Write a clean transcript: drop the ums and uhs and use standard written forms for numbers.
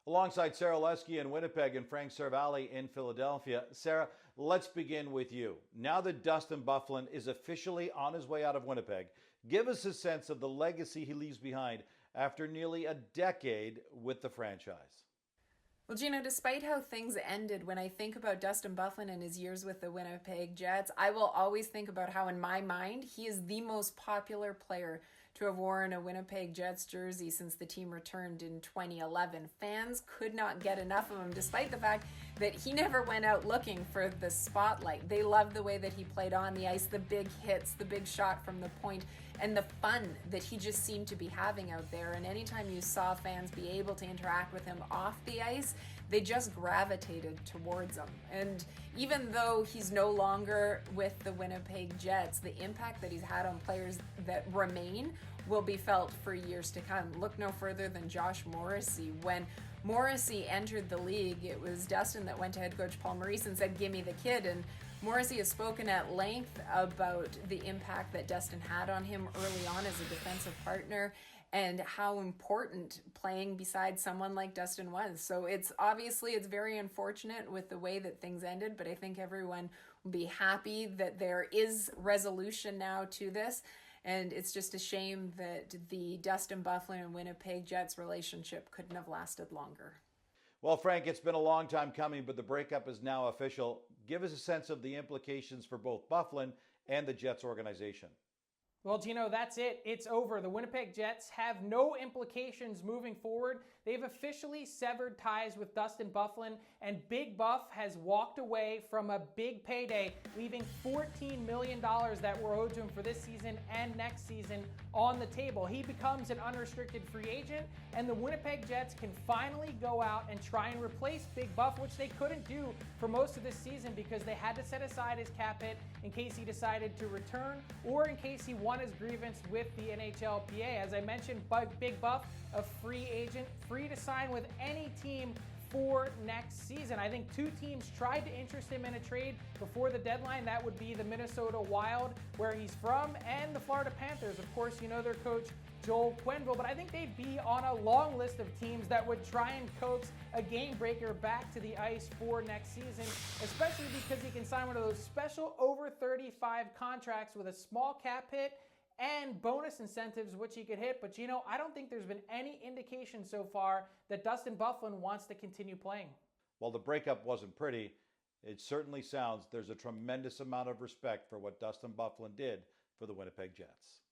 Alongside Sara Orlesky in Winnipeg and Frank Seravalli in Philadelphia. Sara, let's begin with you. Now that Dustin Byfuglien is officially on his way out of Winnipeg, give us a sense of the legacy he leaves behind after nearly a decade with the franchise. Well, Gino, despite how things ended, when I think about Dustin Byfuglien and his years with the Winnipeg Jets, I will always think about how, in my mind, he is the most popular player to have worn a Winnipeg Jets jersey since the team returned in 2011. Fans could not get enough of him, despite the fact that he never went out looking for the spotlight. They loved the way that he played on the ice, the big hits, the big shot from the point, and the fun that he just seemed to be having out there. And anytime you saw fans be able to interact with him off the ice, they just gravitated towards him. And even though he's no longer with the Winnipeg Jets, the impact that he's had on players that remain will be felt for years to come. Look no further than Josh Morrissey. When Morrissey entered the league, it was Dustin that went to head coach Paul Maurice and said, "Gimme the kid." And Morrissey has spoken at length about the impact that Dustin had on him early on as a defensive partner and how important playing beside someone like Dustin was. So it's very unfortunate with the way that things ended, but I think everyone will be happy that there is resolution now to this. And it's just a shame that the Dustin Byfuglien and Winnipeg Jets relationship couldn't have lasted longer. Well, Frank, it's been a long time coming, but the breakup is now official. Give us a sense of the implications for both Byfuglien and the Jets organization. Well, Gino, that's it. It's over. The Winnipeg Jets have no implications moving forward. They've officially severed ties with Dustin Byfuglien, and Big Buff has walked away from a big payday, leaving $14 million that were owed to him for this season and next season on the table. He becomes an unrestricted free agent, and the Winnipeg Jets can finally go out and try and replace Big Buff, which they couldn't do for most of this season because they had to set aside his cap hit in case he decided to return or in case he won his grievance with the NHLPA. As I mentioned, Big Buff, a free agent, free to sign with any team for next season. I think two teams tried to interest him in a trade before the deadline. That would be the Minnesota Wild, where he's from, and the Florida Panthers. Of course, you know their coach, Joel Quenneville, but I think they'd be on a long list of teams that would try and coax a game breaker back to the ice for next season, especially because he can sign one of those special over 35 contracts with a small cap hit and bonus incentives which he could hit. But Gino, I don't think there's been any indication so far that Dustin Byfuglien wants to continue playing. While the breakup wasn't pretty, it certainly sounds there's a tremendous amount of respect for what Dustin Byfuglien did for the Winnipeg Jets.